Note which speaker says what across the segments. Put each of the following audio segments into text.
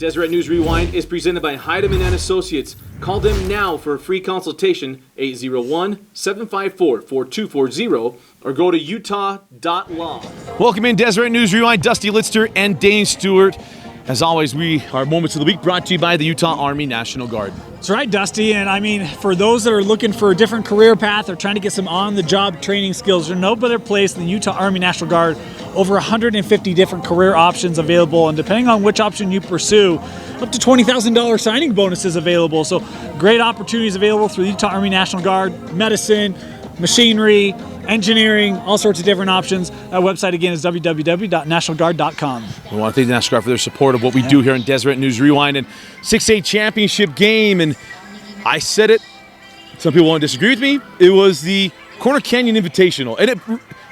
Speaker 1: Deseret News Rewind is presented by Heidemann and Associates. Call them now for a free consultation, 801-754-4240, or go to utah.law.
Speaker 2: Welcome in Deseret News Rewind, Dusty Litster and Dane Stewart. As always, our Moments of the Week brought to you by the Utah Army National Guard.
Speaker 3: That's right, Dusty. And I mean, for those that are looking for a different career path or trying to get some on-the-job training skills, there's no better place than the Utah Army National Guard. Over 150 different career options available, and depending on which option you pursue, up to $20,000 signing bonuses available. So great opportunities available through the Utah Army National Guard, medicine, machinery, engineering, all sorts of different options. Our website again is www.nationalguard.com.
Speaker 2: We want to thank the National Guard for their support of what we do here in Deseret News Rewind and 6A championship game. And I said it, some people won't disagree with me, it was the Corner Canyon Invitational.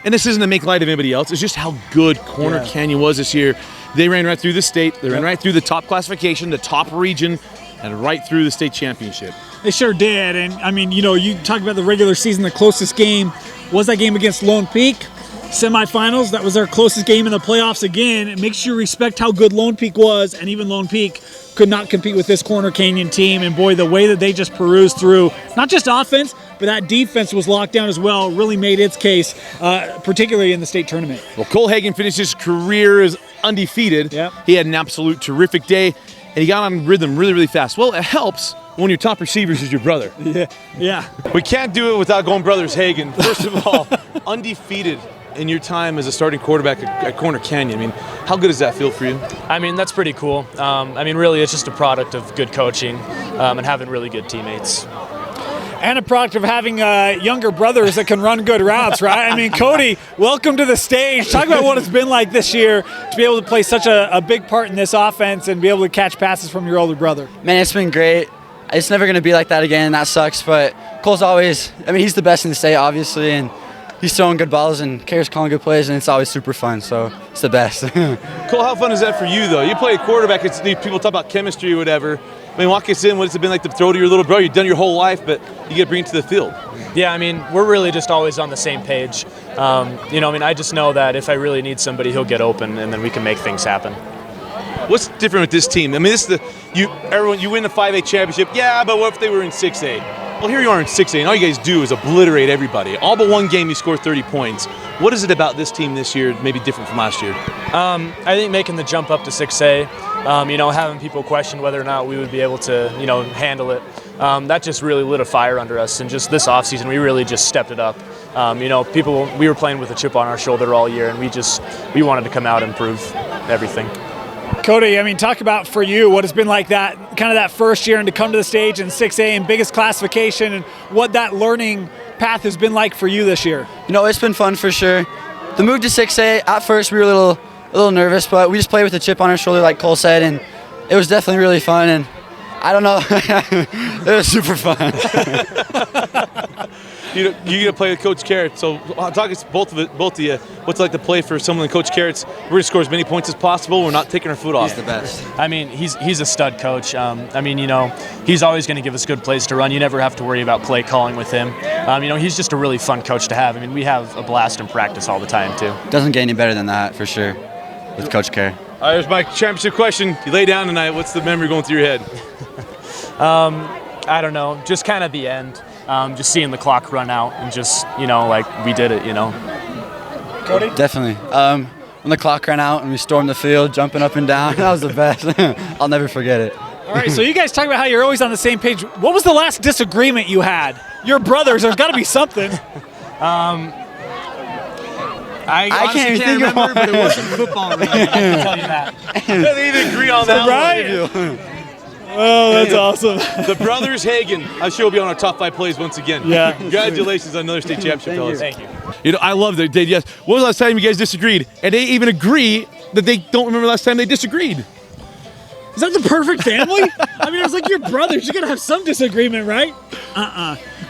Speaker 2: And this isn't to make light of anybody else, it's just how good Corner Canyon was this year. They ran right through the state, they ran right through the top classification, the top region, and right through the state championship.
Speaker 3: They sure did. And I mean, you know, you talk about the regular season, the closest game was that game against Lone Peak. Semifinals, that was our closest game in the playoffs again. It makes you respect how good Lone Peak was, and even Lone Peak could not compete with this Corner Canyon team. And boy, the way that they just perused through, not just offense, but that defense was locked down as well, really made its case, particularly in the state tournament.
Speaker 2: Well, Cole Hagan finished his career as undefeated.
Speaker 3: Yep.
Speaker 2: He had an absolute terrific day, and he got on rhythm really, really fast. Well, it helps when your top receivers is your brother.
Speaker 3: Yeah.
Speaker 2: We can't do it without going brothers Hagan. First of all, undefeated in your time as a starting quarterback at Corner Canyon. I mean, how good does that feel for you?
Speaker 4: I mean, that's pretty cool. I mean, really, it's just a product of good coaching and having really good teammates.
Speaker 3: And a product of having younger brothers that can run good routes, right? I mean, Cody, welcome to the stage. Talk about what it's been like this year to be able to play such a big part in this offense and be able to catch passes from your older brother.
Speaker 5: Man, it's been great. It's never going to be like that again, and that sucks. But Cole's always, I mean, he's the best in the state, obviously, and he's throwing good balls and Kerr's calling good plays, and it's always super fun, so it's the best.
Speaker 2: Cole, how fun is that for you, though? You play quarterback, people talk about chemistry or whatever. I mean, walk us in, what's it been like to throw to your little brother? You've done your whole life, but you get to bring it to the field.
Speaker 4: Yeah, I mean, we're really just always on the same page. You know, I mean, I just know that if I really need somebody, he'll get open, and then we can make things happen.
Speaker 2: What's different with this team? I mean, this is you win the 5A championship. Yeah, but what if they were in 6A? Well, here you are in 6A, and all you guys do is obliterate everybody. All but one game, you score 30 points. What is it about this team this year maybe different from last year?
Speaker 4: I think making the jump up to 6A, you know, having people question whether or not we would be able to, you know, handle it, that just really lit a fire under us. And just this offseason, we really just stepped it up. You know, we were playing with a chip on our shoulder all year, and we wanted to come out and prove everything.
Speaker 3: Cody, I mean, talk about for you what it's been like that, kind of that first year and to come to the stage in 6A and biggest classification and what that learning path has been like for you this year.
Speaker 5: You know, it's been fun for sure. The move to 6A, at first we were a little nervous, but we just played with a chip on our shoulder like Cole said, and it was definitely really fun, and I don't know, it was super fun.
Speaker 2: You get to play with Coach Kerr, so talk us both of you. What's it like to play for someone like Coach Kerr? We're going to score as many points as possible. We're not taking our foot off.
Speaker 5: He's the best.
Speaker 4: I mean, he's a stud coach. I mean, you know, he's always going to give us good plays to run. You never have to worry about play calling with him. You know, he's just a really fun coach to have. I mean, we have a blast in practice all the time, too.
Speaker 5: Doesn't get any better than that, for sure, with Coach Kerr.
Speaker 2: All right, here's my championship question. You lay down tonight, what's the memory going through your head?
Speaker 4: I don't know, just kind of the end. Just seeing the clock run out and just, you know, like we did it, you know.
Speaker 3: Cody?
Speaker 5: Definitely. When the clock ran out and we stormed the field, jumping up and down, that was the best. I'll never forget it.
Speaker 3: All right, so you guys talk about how you're always on the same page. What was the last disagreement you had? Your brothers, there's got to be something.
Speaker 4: I
Speaker 5: can't
Speaker 4: can't
Speaker 5: think
Speaker 4: remember, but it wasn't football related, I can tell you that.
Speaker 2: They even agree on that
Speaker 3: Right? Oh, that's awesome.
Speaker 2: The brothers Hagan, I'm sure will be on our top 5 plays once again.
Speaker 3: Yeah.
Speaker 2: Congratulations on another state championship, fellas.
Speaker 4: Thank you.
Speaker 2: You know, I love that. Yes. When was the last time you guys disagreed? And they even agree that they don't remember the last time they disagreed.
Speaker 3: Is that the perfect family? I mean, it's like your brothers. You got to have some disagreement, right?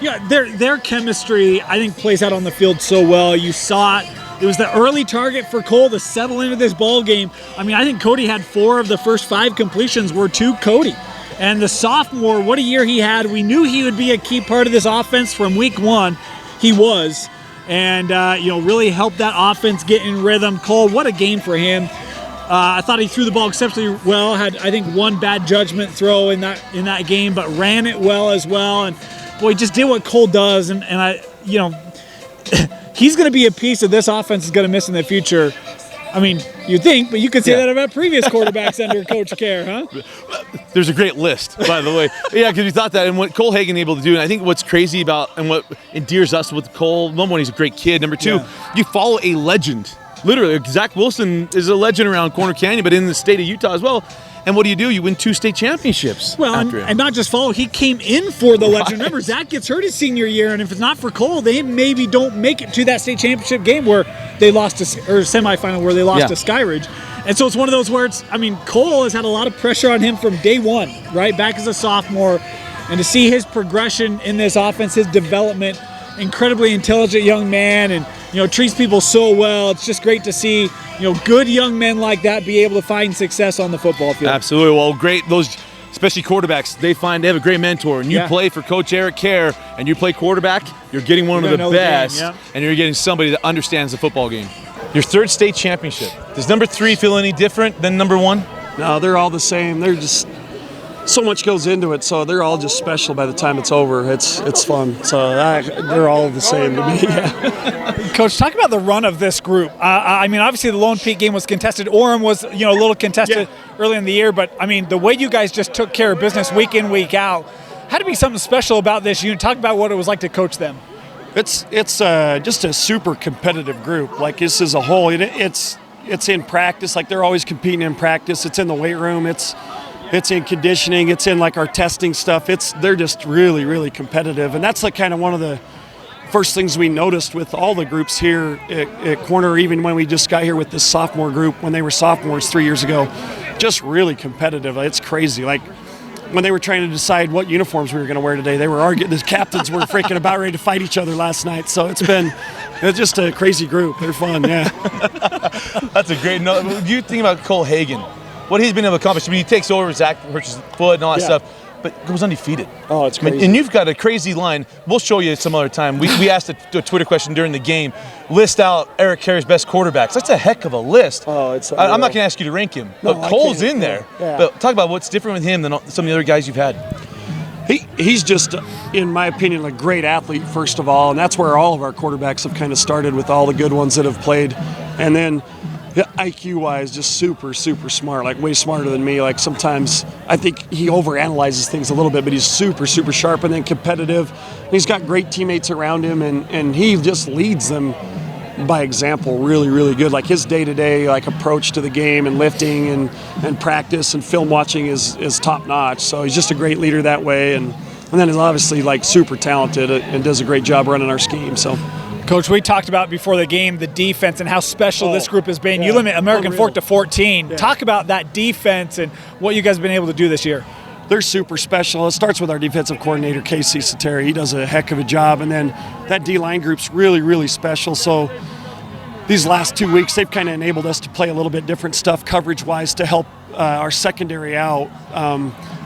Speaker 3: Yeah, their chemistry, I think, plays out on the field so well. You saw it. It was the early target for Cole to settle into this ball game. I mean, I think Cody had 4 of the first 5 completions were to Cody. And the sophomore, what a year he had. We knew he would be a key part of this offense from week 1. He was. And, you know, really helped that offense get in rhythm. Cole, what a game for him. I thought he threw the ball exceptionally well. Had, I think, one bad judgment throw in that game, but ran it well as well. And boy, he just did what Cole does. And I, he's going to be a piece that this offense is going to miss in the future. I mean, you'd think, but you could say that about previous quarterbacks under Coach Kerr, huh?
Speaker 2: There's a great list, by the way. Yeah, because you thought that, and what Cole Hagan able to do, and I think what's crazy about and what endears us with Cole, number one, he's a great kid. Number two, you follow a legend. Literally, Zach Wilson is a legend around Corner Canyon, but in the state of Utah as well. And what do? You win 2 state championships.
Speaker 3: Well, and not just follow, he came in for the legend. Remember, Zach gets hurt his senior year, and if it's not for Cole, they maybe don't make it to that state championship game where they lost to, or semifinal where they lost to Skyridge. And so it's one of those where Cole has had a lot of pressure on him from day one, right? Back as a sophomore. And to see his progression in this offense, his development, incredibly intelligent young man, and treats people so well. It's just great to see good young men like that be able to find success on the football field.
Speaker 2: Absolutely. Well, great. Those, especially quarterbacks, they have a great mentor. And you play for Coach Eric Kerr, and you play quarterback, you're getting one of the best, and you're getting somebody that understands the football game. Your 3rd state championship. Does number 3 feel any different than number 1?
Speaker 6: No, they're all the same. They're just so much goes into it, so they're all just special by the time it's over. It's fun. So they're all the same to me. Yeah.
Speaker 3: Coach, talk about the run of this group. I mean, obviously the Lone Peak game was contested. Orem was, a little contested early in the year, but I mean, the way you guys just took care of business week in, week out, had to be something special about this unit. Talk about what it was like to coach them.
Speaker 6: It's just a super competitive group. Like this as a whole, it's in practice. Like they're always competing in practice. It's in the weight room. It's in conditioning. It's in like our testing stuff. They're just really, really competitive, and that's like kind of one of the first things we noticed with all the groups here at Corner, even when we just got here with this sophomore group when they were sophomores 3 years ago. Just really competitive. It's crazy. Like when they were trying to decide what uniforms we were going to wear today, they were arguing. The captains were freaking about ready to fight each other last night. So it's just a crazy group. They're fun. Yeah.
Speaker 2: That's a great note. What do you think about Cole Hagan? What he's been able to accomplish? I mean, he takes over Zach Hirsch's foot and all that stuff, but goes undefeated.
Speaker 6: Oh, it's crazy.
Speaker 2: And you've got a crazy line. We'll show you some other time. We asked a Twitter question during the game. List out Eric Kerr's best quarterbacks. That's a heck of a list.
Speaker 6: Oh, it's.
Speaker 2: I'm not going to ask you to rank him, but Cole's in there.
Speaker 6: Yeah.
Speaker 2: But talk about what's different with him than some of the other guys you've had.
Speaker 6: He's just, in my opinion, a great athlete, first of all, and that's where all of our quarterbacks have kind of started, with all the good ones that have played. And then IQ-wise, just super, super smart, like way smarter than me. Like sometimes I think he overanalyzes things a little bit, but he's super, super sharp and then competitive. He's got great teammates around him, and he just leads them by example really, really good. Like his day-to-day approach to the game and lifting and practice and film watching is top-notch. So he's just a great leader that way. And then he's obviously super talented and does a great job running our scheme. So.
Speaker 3: Coach, we talked about before the game the defense and how special this group has been. You limit American Fork to 14. Yeah. Talk about that defense and what you guys have been able to do this year.
Speaker 6: They're super special. It starts with our defensive coordinator, Casey Sateri. He does a heck of a job. And then that D-line group's really, really special. So these last 2 weeks, they've kind of enabled us to play a little bit different stuff coverage-wise to help our secondary out.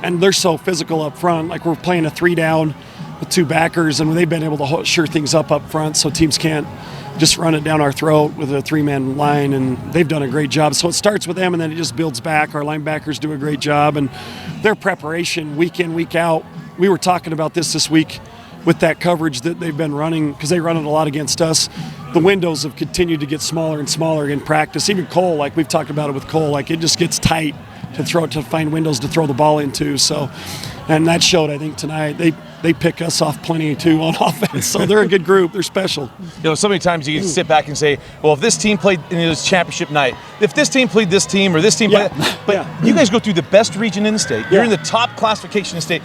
Speaker 6: And they're so physical up front. Like we're playing a 3-down with 2 backers, and they've been able to sure things up front so teams can't just run it down our throat with a 3-man line, and they've done a great job. So it starts with them, and then it just builds back. Our linebackers do a great job, and their preparation week in, week out. We were talking about this week with that coverage that they've been running, because they run it a lot against us. The windows have continued to get smaller and smaller in practice. Even Cole, like we've talked about it with Cole, it just gets tight to find windows to throw the ball into. So, and that showed, I think, tonight. They pick us off plenty too on offense. So they're a good group. They're special.
Speaker 2: So many times you can sit back and say, well, if this team played in this championship night, if this team played this team or this team played, but you guys go through the best region in the state. You're in the top classification in the state,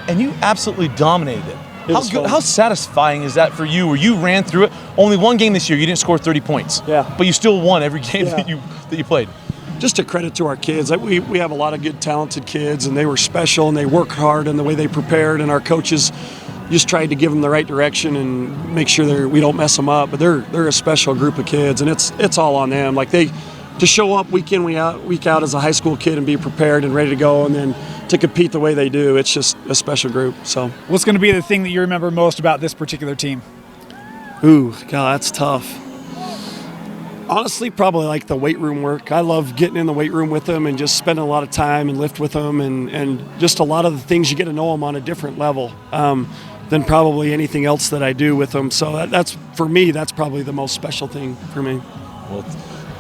Speaker 2: and you absolutely dominated it. How satisfying is that for you, where you ran through it? Only one game this year, you didn't score 30 points.
Speaker 6: Yeah.
Speaker 2: But you still won every game that you played.
Speaker 6: Just a credit to our kids. We have a lot of good, talented kids, and they were special, and they work hard in the way they prepared, and our coaches just tried to give them the right direction and make sure we don't mess them up. But they're a special group of kids, and it's all on them. Like to show up week in, week out as a high school kid and be prepared and ready to go, and then to compete the way they do, it's just a special group. So,
Speaker 3: what's going to be the thing that you remember most about this particular team?
Speaker 6: Ooh, God, that's tough. Honestly, probably like the weight room work. I love getting in the weight room with them and just spending a lot of time and lift with them and just a lot of the things you get to know them on a different level than probably anything else that I do with them. So that's for me, that's probably the most special thing for me.
Speaker 2: Well,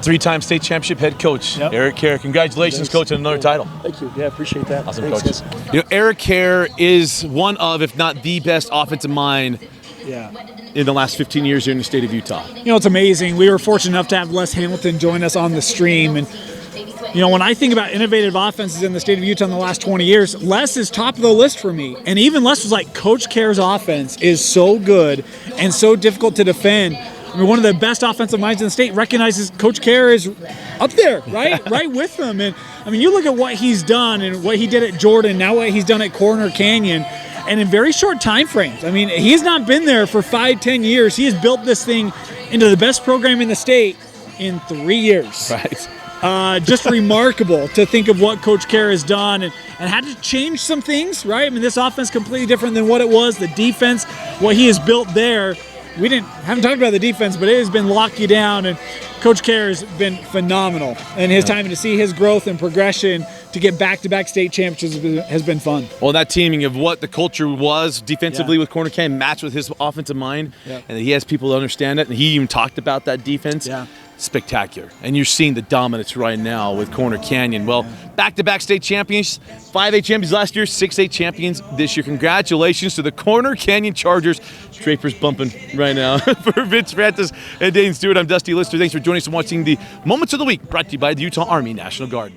Speaker 2: 3-time state championship head coach,
Speaker 3: Yep.
Speaker 2: Eric Kerr. Congratulations, Coach, on another title.
Speaker 6: Thank you. Yeah, appreciate that.
Speaker 2: Awesome,
Speaker 6: Thanks,
Speaker 2: coaches.
Speaker 6: guys.
Speaker 2: Eric Kerr is one of, if not the best offensive mind
Speaker 3: Yeah.
Speaker 2: in the last 15 years here in the state of Utah.
Speaker 3: It's amazing. We were fortunate enough to have Les Hamilton join us on the stream. And, when I think about innovative offenses in the state of Utah in the last 20 years, Les is top of the list for me. And even Les was like, Coach Kerr's offense is so good and so difficult to defend. I mean, one of the best offensive minds in the state recognizes Coach Kerr is up there, right? Right with them. And, I mean, you look at what he's done and what he did at Jordan, now what he's done at Corner Canyon, and in very short time frames. I mean, he's not been there for 5-10 years. He has built this thing into the best program in the state in 3 years.
Speaker 2: Right.
Speaker 3: Just remarkable to think of what Coach Kerr has done and had to change some things, right? I mean, this offense completely different than what it was. The defense, what he has built there. We haven't talked about the defense, but it has been lock you down, and Coach Kerr has been phenomenal. And his time to see his growth and progression to get back-to-back state championships has been fun.
Speaker 2: Well, that teaming of what the culture was defensively with Corner Canyon matched with his offensive mind, and he has people to understand it, and he even talked about that defense.
Speaker 3: Yeah.
Speaker 2: Spectacular. And you're seeing the dominance right now with Corner Canyon. Well, back-to-back state champions, 5A champions last year, 6A champions this year. Congratulations to the Corner Canyon Chargers. Draper's bumping right now. For Vince Francis and Dane Stewart, I'm Dusty Litster. Thanks for joining us and watching the Moments of the Week, brought to you by the Utah Army National Guard.